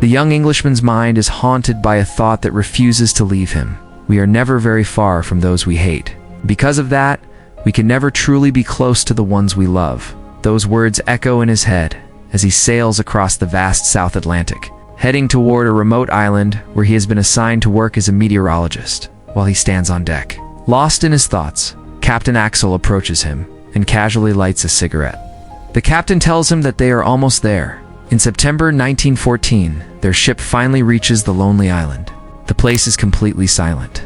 The young Englishman's mind is haunted by a thought that refuses to leave him. We are never very far from those we hate. Because of that, we can never truly be close to the ones we love. Those words echo in his head as he sails across the vast South Atlantic, heading toward a remote island where he has been assigned to work as a meteorologist. While he stands on deck, lost in his thoughts, Captain Axel approaches him and casually lights a cigarette. The captain tells him that they are almost there. In September 1914, their ship finally reaches the lonely island. The place is completely silent.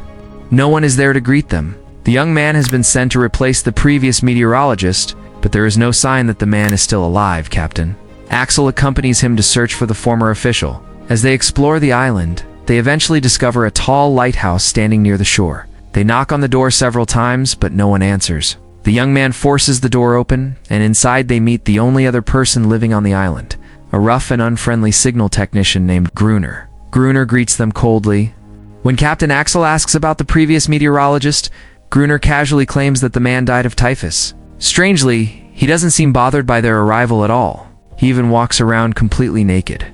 No one is there to greet them. The young man has been sent to replace the previous meteorologist, but there is no sign that the man is still alive, Captain. Axel accompanies him to search for the former official. As they explore the island, they eventually discover a tall lighthouse standing near the shore. They knock on the door several times, but no one answers. The young man forces the door open, and inside they meet the only other person living on the island, a rough and unfriendly signal technician named Gruner. Gruner greets them coldly. When Captain Axel asks about the previous meteorologist, Gruner casually claims that the man died of typhus. Strangely, he doesn't seem bothered by their arrival at all. He even walks around completely naked,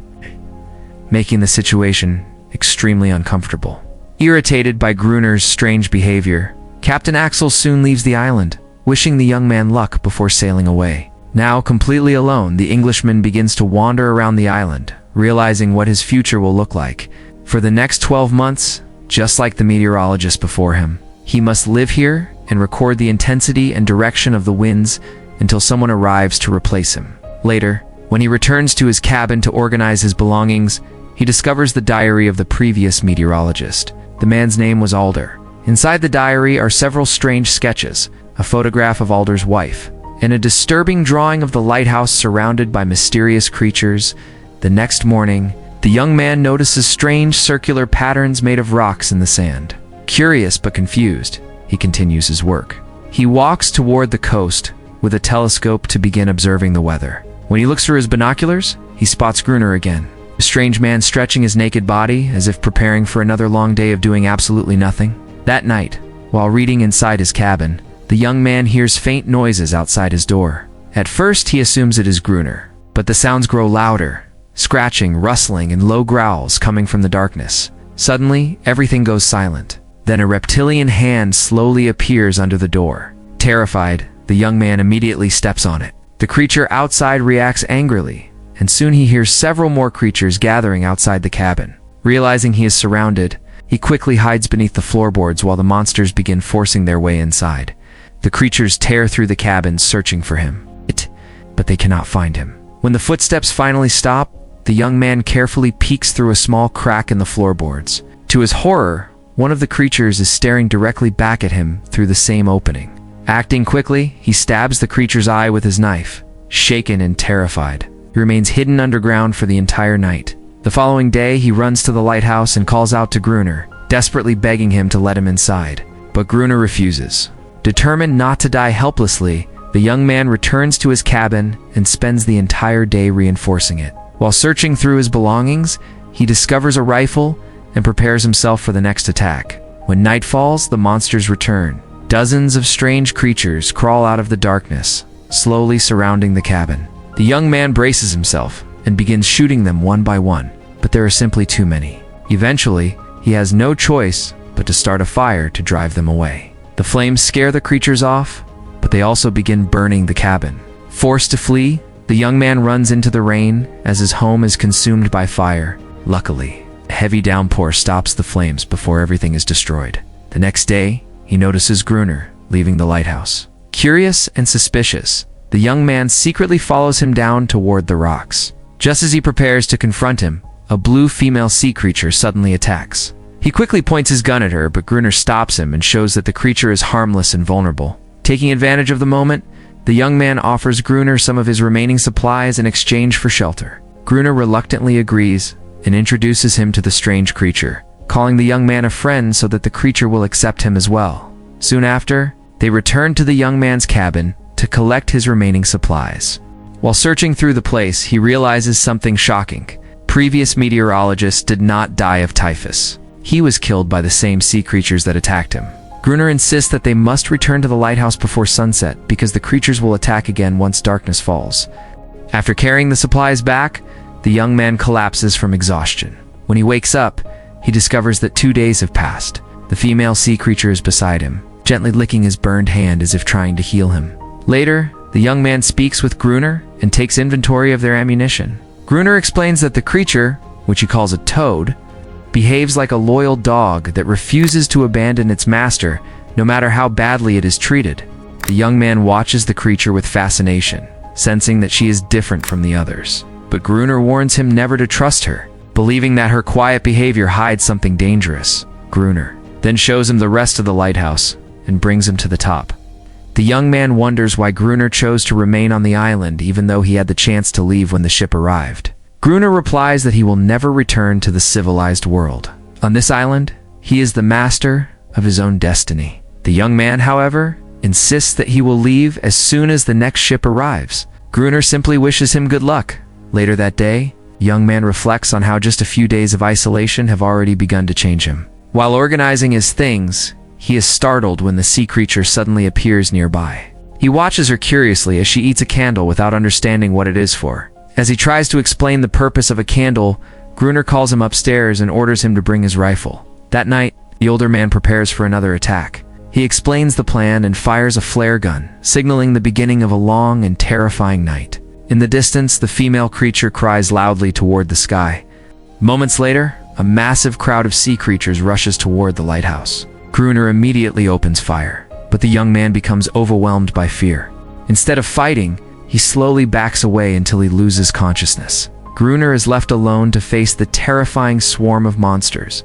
making the situation extremely uncomfortable. Irritated by Gruner's strange behavior, Captain Axel soon leaves the island, wishing the young man luck before sailing away. Now completely alone, the Englishman begins to wander around the island, realizing what his future will look like. For the next 12 months, just like the meteorologist before him, he must live here and record the intensity and direction of the winds until someone arrives to replace him. Later, when he returns to his cabin to organize his belongings, he discovers the diary of the previous meteorologist. The man's name was Alder. Inside the diary are several strange sketches, a photograph of Alder's wife, and a disturbing drawing of the lighthouse surrounded by mysterious creatures. The next morning, the young man notices strange circular patterns made of rocks in the sand. Curious but confused, he continues his work. He walks toward the coast with a telescope to begin observing the weather. When he looks through his binoculars, he spots Gruner again. A strange man stretching his naked body as if preparing for another long day of doing absolutely nothing. That night, while reading inside his cabin, the young man hears faint noises outside his door. At first, he assumes it is Gruner, but the sounds grow louder, scratching, rustling, and low growls coming from the darkness. Suddenly, everything goes silent. Then a reptilian hand slowly appears under the door. Terrified, the young man immediately steps on it. The creature outside reacts angrily, and soon he hears several more creatures gathering outside the cabin. Realizing he is surrounded, he quickly hides beneath the floorboards while the monsters begin forcing their way inside. The creatures tear through the cabin searching for him, but they cannot find him. When the footsteps finally stop, the young man carefully peeks through a small crack in the floorboards. To his horror, one of the creatures is staring directly back at him through the same opening. Acting quickly, he stabs the creature's eye with his knife. Shaken and terrified, he remains hidden underground for the entire night. The following day, he runs to the lighthouse and calls out to Gruner, desperately begging him to let him inside. But Gruner refuses. Determined not to die helplessly, the young man returns to his cabin and spends the entire day reinforcing it. While searching through his belongings, he discovers a rifle and prepares himself for the next attack. When night falls, the monsters return. Dozens of strange creatures crawl out of the darkness, slowly surrounding the cabin. The young man braces himself and begins shooting them one by one, but there are simply too many. Eventually, he has no choice but to start a fire to drive them away. The flames scare the creatures off, but they also begin burning the cabin. Forced to flee, the young man runs into the rain as his home is consumed by fire. Luckily, a heavy downpour stops the flames before everything is destroyed. The next day, he notices Gruner leaving the lighthouse. Curious and suspicious, the young man secretly follows him down toward the rocks. Just as he prepares to confront him, a blue female sea creature suddenly attacks. He quickly points his gun at her, but Gruner stops him and shows that the creature is harmless and vulnerable. Taking advantage of the moment, the young man offers Gruner some of his remaining supplies in exchange for shelter. Gruner reluctantly agrees and introduces him to the strange creature, calling the young man a friend so that the creature will accept him as well. Soon after, they return to the young man's cabin to collect his remaining supplies. While searching through the place, he realizes something shocking. Previous meteorologist did not die of typhus. He was killed by the same sea creatures that attacked him. Gruner insists that they must return to the lighthouse before sunset because the creatures will attack again once darkness falls. After carrying the supplies back, the young man collapses from exhaustion. When he wakes up, he discovers that 2 days have passed. The female sea creature is beside him, gently licking his burned hand as if trying to heal him. Later, the young man speaks with Gruner and takes inventory of their ammunition. Gruner explains that the creature, which he calls a toad, behaves like a loyal dog that refuses to abandon its master no matter how badly it is treated. The young man watches the creature with fascination, sensing that she is different from the others. But Gruner warns him never to trust her, believing that her quiet behavior hides something dangerous. Gruner then shows him the rest of the lighthouse and brings him to the top. The young man wonders why Gruner chose to remain on the island even though he had the chance to leave when the ship arrived. Gruner replies that he will never return to the civilized world. On this island, he is the master of his own destiny. The young man, however, insists that he will leave as soon as the next ship arrives. Gruner simply wishes him good luck. Later that day, the young man reflects on how just a few days of isolation have already begun to change him. While organizing his things, he is startled when the sea creature suddenly appears nearby. He watches her curiously as she eats a candle without understanding what it is for. As he tries to explain the purpose of a candle, Gruner calls him upstairs and orders him to bring his rifle. That night, the older man prepares for another attack. He explains the plan and fires a flare gun, signaling the beginning of a long and terrifying night. In the distance, the female creature cries loudly toward the sky. Moments later, a massive crowd of sea creatures rushes toward the lighthouse. Gruner immediately opens fire, but the young man becomes overwhelmed by fear. Instead of fighting, he slowly backs away until he loses consciousness. Gruner is left alone to face the terrifying swarm of monsters.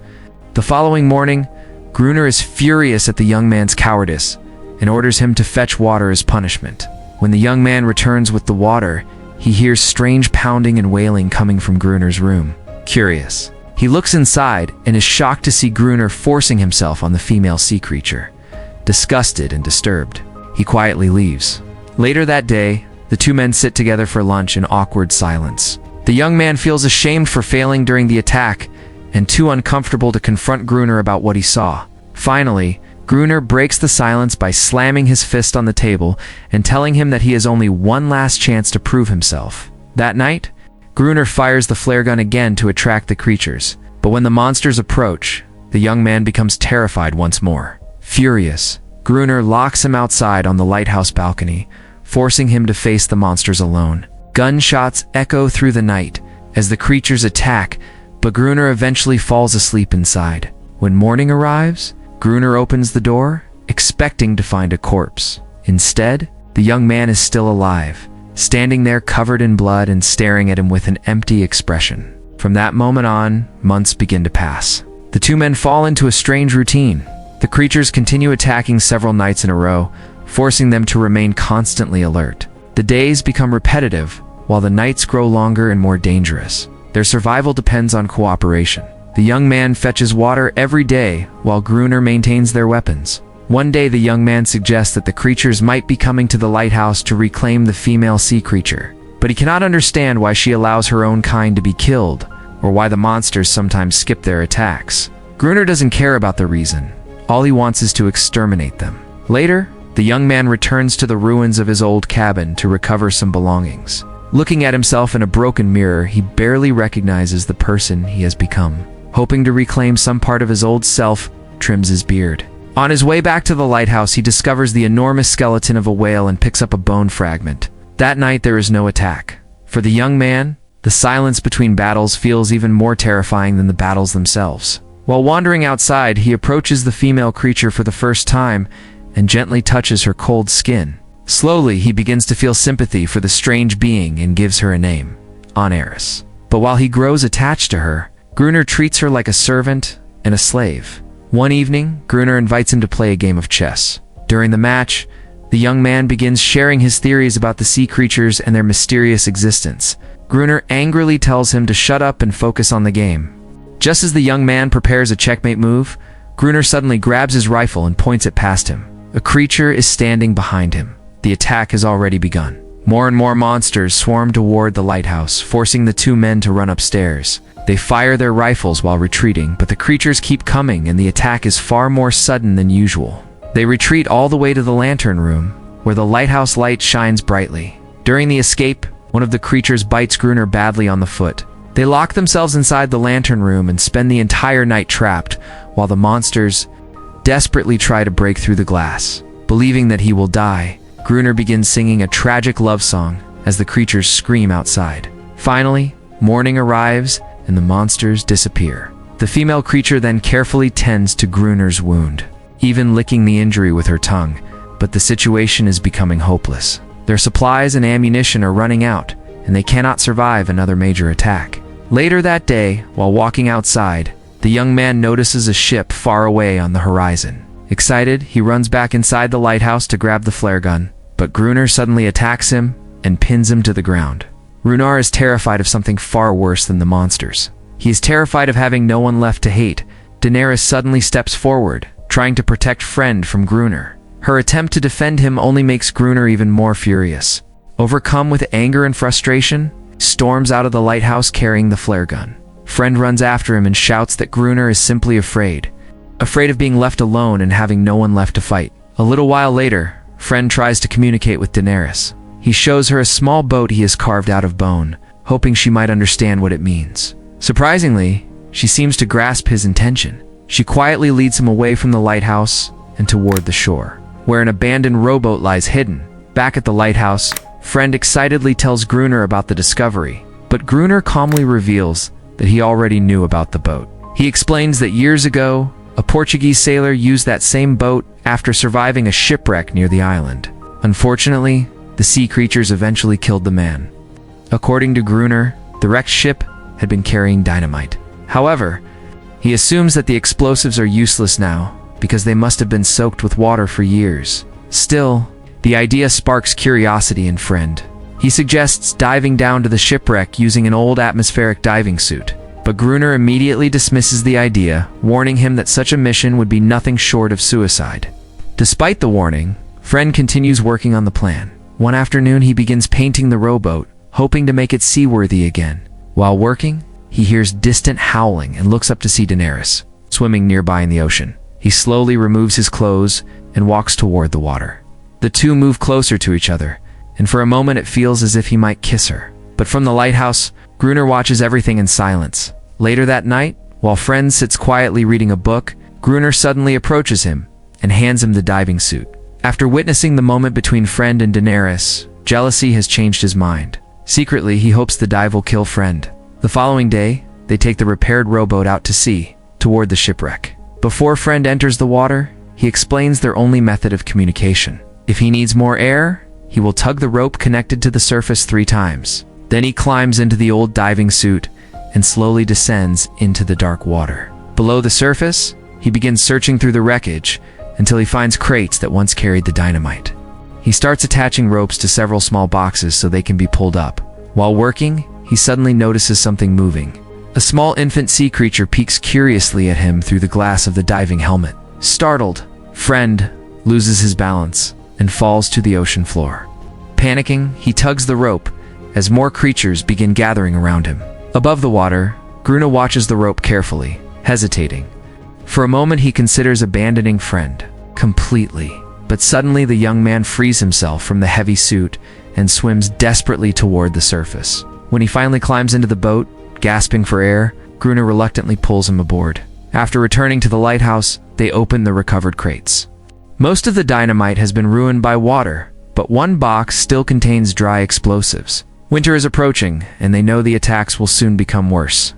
The following morning, Gruner is furious at the young man's cowardice and orders him to fetch water as punishment. When the young man returns with the water, he hears strange pounding and wailing coming from Gruner's room. Curious, he looks inside and is shocked to see Gruner forcing himself on the female sea creature. Disgusted and disturbed, he quietly leaves. Later that day, the two men sit together for lunch in awkward silence. The young man feels ashamed for failing during the attack and too uncomfortable to confront Gruner about what he saw. Finally, Gruner breaks the silence by slamming his fist on the table and telling him that he has only one last chance to prove himself. That night, Gruner fires the flare gun again to attract the creatures, but when the monsters approach, the young man becomes terrified once more. Furious, Gruner locks him outside on the lighthouse balcony, forcing him to face the monsters alone. Gunshots echo through the night as the creatures attack, but Gruner eventually falls asleep inside. When morning arrives, Gruner opens the door, expecting to find a corpse. Instead, the young man is still alive, standing there covered in blood and staring at him with an empty expression. From that moment on, months begin to pass. The two men fall into a strange routine. The creatures continue attacking several nights in a row, forcing them to remain constantly alert. The days become repetitive, while the nights grow longer and more dangerous. Their survival depends on cooperation. The young man fetches water every day, while Gruner maintains their weapons. One day, the young man suggests that the creatures might be coming to the lighthouse to reclaim the female sea creature, but he cannot understand why she allows her own kind to be killed, or why the monsters sometimes skip their attacks. Gruner doesn't care about the reason. All he wants is to exterminate them. Later, the young man returns to the ruins of his old cabin to recover some belongings. Looking at himself in a broken mirror, he barely recognizes the person he has become. Hoping to reclaim some part of his old self, trims his beard. On his way back to the lighthouse, he discovers the enormous skeleton of a whale and picks up a bone fragment. That night, there is no attack. For the young man, the silence between battles feels even more terrifying than the battles themselves. While wandering outside, he approaches the female creature for the first time and gently touches her cold skin. Slowly, he begins to feel sympathy for the strange being and gives her a name, Oneris. But while he grows attached to her, Gruner treats her like a servant and a slave. One evening, Gruner invites him to play a game of chess. During the match, the young man begins sharing his theories about the sea creatures and their mysterious existence. Gruner angrily tells him to shut up and focus on the game. Just as the young man prepares a checkmate move, Gruner suddenly grabs his rifle and points it past him. A creature is standing behind him. The attack has already begun. More and more monsters swarm toward the lighthouse, forcing the two men to run upstairs. They fire their rifles while retreating, but the creatures keep coming and the attack is far more sudden than usual. They retreat all the way to the lantern room, where the lighthouse light shines brightly. During the escape, One of the creatures bites Gruner badly on the foot. They lock themselves inside the lantern room and spend the entire night trapped, while the monsters desperately try to break through the glass. Believing that he will die, Gruner begins singing a tragic love song as the creatures scream outside. Finally, morning arrives and the monsters disappear. The female creature then carefully tends to Gruner's wound, even licking the injury with her tongue, but the situation is becoming hopeless. Their supplies and ammunition are running out, and they cannot survive another major attack. Later that day, while walking outside, the young man notices a ship far away on the horizon. Excited, he runs back inside the lighthouse to grab the flare gun, but Gruner suddenly attacks him and pins him to the ground. Runar is terrified of something far worse than the monsters. He is terrified of having no one left to hate. Daenerys suddenly steps forward, trying to protect Friend from Gruner. Her attempt to defend him only makes Gruner even more furious. Overcome with anger and frustration, he storms out of the lighthouse carrying the flare gun. Friend runs after him and shouts that Gruner is simply afraid of being left alone and having no one left to fight. A little while later, Friend tries to communicate with Daenerys. He shows her a small boat he has carved out of bone, hoping she might understand what it means. Surprisingly, she seems to grasp his intention. She quietly leads him away from the lighthouse and toward the shore, where an abandoned rowboat lies hidden. Back at the lighthouse, Friend excitedly tells Gruner about the discovery, but Gruner calmly reveals that he already knew about the boat. He explains that years ago, a Portuguese sailor used that same boat after surviving a shipwreck near the island. Unfortunately, the sea creatures eventually killed the man. According to Gruner, the wrecked ship had been carrying dynamite. However, he assumes that the explosives are useless now because they must have been soaked with water for years. Still, the idea sparks curiosity in Friend. He suggests diving down to the shipwreck using an old atmospheric diving suit, but Gruner immediately dismisses the idea, warning him that such a mission would be nothing short of suicide. Despite the warning, Friend continues working on the plan. One afternoon, he begins painting the rowboat, hoping to make it seaworthy again. While working, he hears distant howling and looks up to see Daenerys, swimming nearby in the ocean. He slowly removes his clothes and walks toward the water. The two move closer to each other, and for a moment it feels as if he might kiss her. But from the lighthouse, Gruner watches everything in silence. Later that night, while Friend sits quietly reading a book, Gruner suddenly approaches him and hands him the diving suit. After witnessing the moment between Friend and Daenerys, jealousy has changed his mind. Secretly, he hopes the dive will kill Friend. The following day, they take the repaired rowboat out to sea, toward the shipwreck. Before Friend enters the water, he explains their only method of communication. If he needs more air, he will tug the rope connected to the surface 3 times. Then he climbs into the old diving suit and slowly descends into the dark water. Below the surface, he begins searching through the wreckage until he finds crates that once carried the dynamite. He starts attaching ropes to several small boxes so they can be pulled up. While working, he suddenly notices something moving. A small infant sea creature peeks curiously at him through the glass of the diving helmet. Startled, Friend loses his balance and falls to the ocean floor. Panicking, he tugs the rope as more creatures begin gathering around him. Above the water, Gruner watches the rope carefully, hesitating. For a moment, he considers abandoning Friend completely, but suddenly the young man frees himself from the heavy suit and swims desperately toward the surface. When he finally climbs into the boat, gasping for air, Gruner reluctantly pulls him aboard. After returning to the lighthouse, they open the recovered crates. Most of the dynamite has been ruined by water, but one box still contains dry explosives. Winter is approaching, and they know the attacks will soon become worse.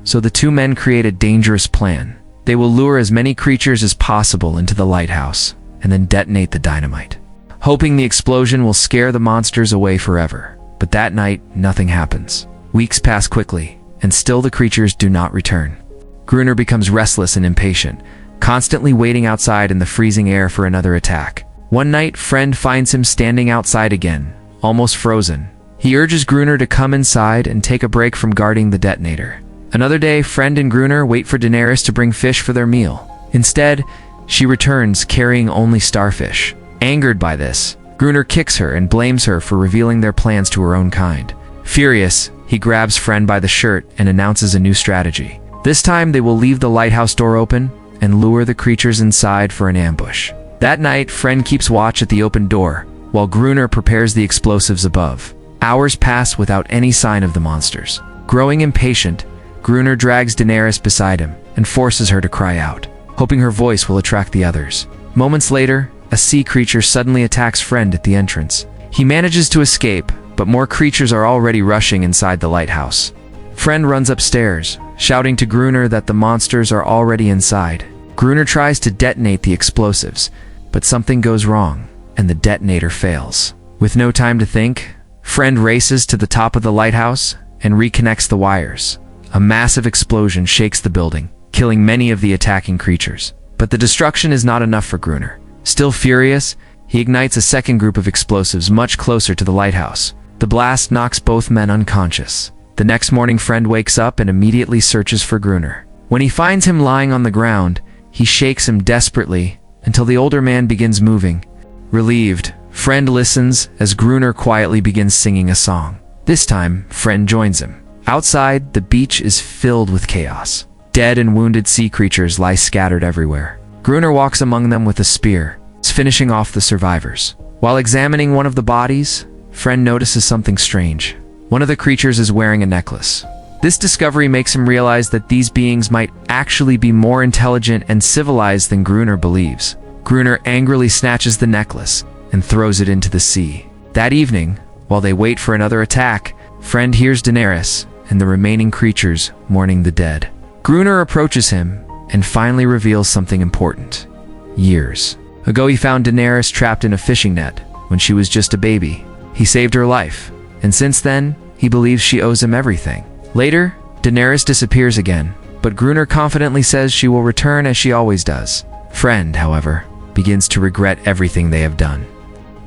So the two men create a dangerous plan. They will lure as many creatures as possible into the lighthouse, and then detonate the dynamite, hoping the explosion will scare the monsters away forever. But that night, nothing happens. Weeks pass quickly, and still the creatures do not return. Gruner becomes restless and impatient, constantly waiting outside in the freezing air for another attack. One night, Friend finds him standing outside again, almost frozen. He urges Gruner to come inside and take a break from guarding the detonator. Another day, Friend and Gruner wait for Daenerys to bring fish for their meal. Instead, she returns carrying only starfish. Angered by this, Gruner kicks her and blames her for revealing their plans to her own kind. Furious, he grabs Friend by the shirt and announces a new strategy. This time, they will leave the lighthouse door open and lure the creatures inside for an ambush. That night, Friend keeps watch at the open door, while Gruner prepares the explosives above. Hours pass without any sign of the monsters. Growing impatient, Gruner drags Daenerys beside him and forces her to cry out, hoping her voice will attract the others. Moments later, a sea creature suddenly attacks Friend at the entrance. He manages to escape, but more creatures are already rushing inside the lighthouse. Friend runs upstairs, shouting to Gruner that the monsters are already inside. Gruner tries to detonate the explosives, but something goes wrong, and the detonator fails. With no time to think, Friend races to the top of the lighthouse and reconnects the wires. A massive explosion shakes the building, killing many of the attacking creatures. But the destruction is not enough for Gruner. Still furious, he ignites a second group of explosives much closer to the lighthouse. The blast knocks both men unconscious. The next morning, Friend wakes up and immediately searches for Gruner. When he finds him lying on the ground, he shakes him desperately until the older man begins moving. Relieved, Friend listens as Gruner quietly begins singing a song. This time, Friend joins him. Outside, the beach is filled with chaos. Dead and wounded sea creatures lie scattered everywhere. Gruner walks among them with a spear, finishing off the survivors. While examining one of the bodies, Friend notices something strange. One of the creatures is wearing a necklace. This discovery makes him realize that these beings might actually be more intelligent and civilized than Gruner believes. Gruner angrily snatches the necklace and throws it into the sea. That evening, while they wait for another attack, Friend hears Daenerys and the remaining creatures mourning the dead. Gruner approaches him and finally reveals something important. Years ago, he found Daenerys trapped in a fishing net when she was just a baby. He saved her life, and since then, he believes she owes him everything. Later, Daenerys disappears again, but Gruner confidently says she will return as she always does. Friend, however, begins to regret everything they have done.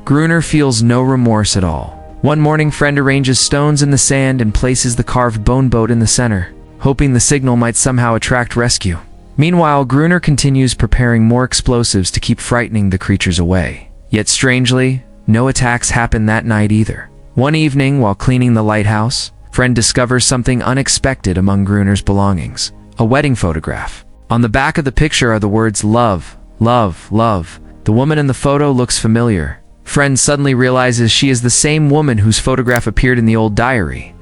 Gruner feels no remorse at all. One morning, Friend arranges stones in the sand and places the carved bone boat in the center, hoping the signal might somehow attract rescue. Meanwhile, Gruner continues preparing more explosives to keep frightening the creatures away. Yet strangely, no attacks happen that night either. One evening, while cleaning the lighthouse, Friend discovers something unexpected among Gruner's belongings. A wedding photograph. On the back of the picture are the words love, love, love. The woman in the photo looks familiar. Friend suddenly realizes she is the same woman whose photograph appeared in the old diary.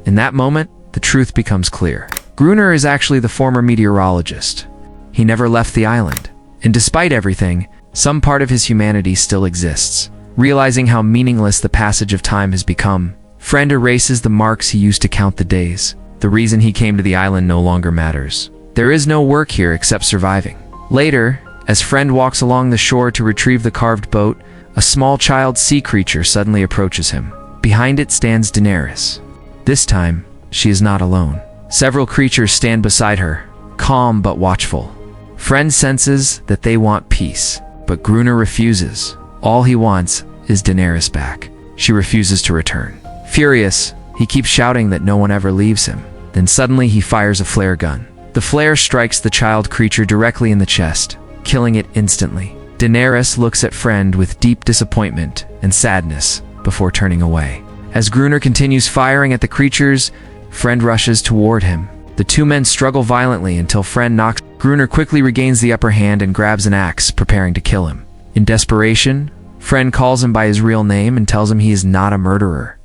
In that moment, the truth becomes clear. Gruner is actually the former meteorologist. He never left the island. And despite everything, some part of his humanity still exists. Realizing how meaningless the passage of time has become, Friend erases the marks he used to count the days. The reason he came to the island no longer matters. There is no work here except surviving. Later, as Friend walks along the shore to retrieve the carved boat, a small child sea creature suddenly approaches him. Behind it stands Daenerys. This time, she is not alone. Several creatures stand beside her, calm but watchful. Friend senses that they want peace, but Gruner refuses. All he wants is Daenerys back. She refuses to return. Furious, he keeps shouting that no one ever leaves him. Then suddenly he fires a flare gun. The flare strikes the child creature directly in the chest, killing it instantly. Daenerys looks at Friend with deep disappointment and sadness before turning away. As Gruner continues firing at the creatures, Friend rushes toward him. The two men struggle violently until Friend knocks. Gruner quickly regains the upper hand and grabs an axe, preparing to kill him. In desperation, Friend calls him by his real name and tells him he is not a murderer.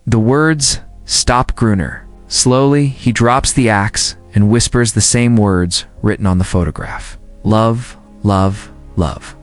The words stop Gruner. Slowly, he drops the axe and whispers the same words written on the photograph. Love, love, love.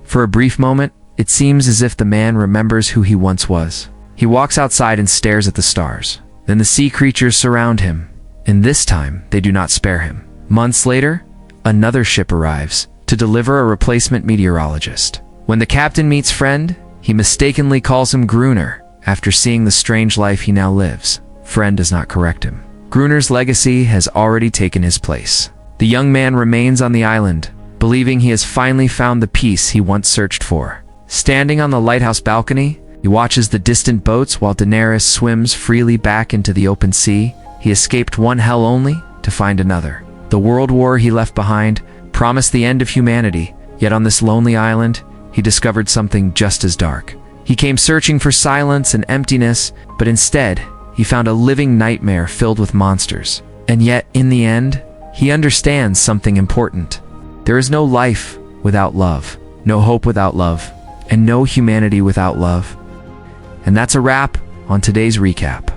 For a brief moment, it seems as if the man remembers who he once was. He walks outside and stares at the stars. Then the sea creatures surround him, and this time they do not spare him. Months later, another ship arrives to deliver a replacement meteorologist. When the captain meets Friend, he mistakenly calls him Gruner after seeing the strange life he now lives. Friend does not correct him. Gruner's legacy has already taken his place. The young man remains on the island, believing he has finally found the peace he once searched for. Standing on the lighthouse balcony, he watches the distant boats while Daenerys swims freely back into the open sea. He escaped one hell only to find another. The world war he left behind promised the end of humanity, yet on this lonely island, he discovered something just as dark. He came searching for silence and emptiness, but instead, he found a living nightmare filled with monsters. And yet, in the end, he understands something important. There is no life without love, no hope without love, and no humanity without love. And that's a wrap on today's recap.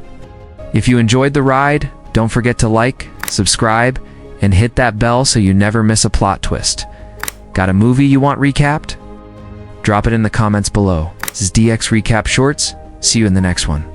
If you enjoyed the ride, don't forget to like, subscribe, and hit that bell so you never miss a plot twist. Got a movie you want recapped? Drop it in the comments below. This is DX Recap Shorts. See you in the next one.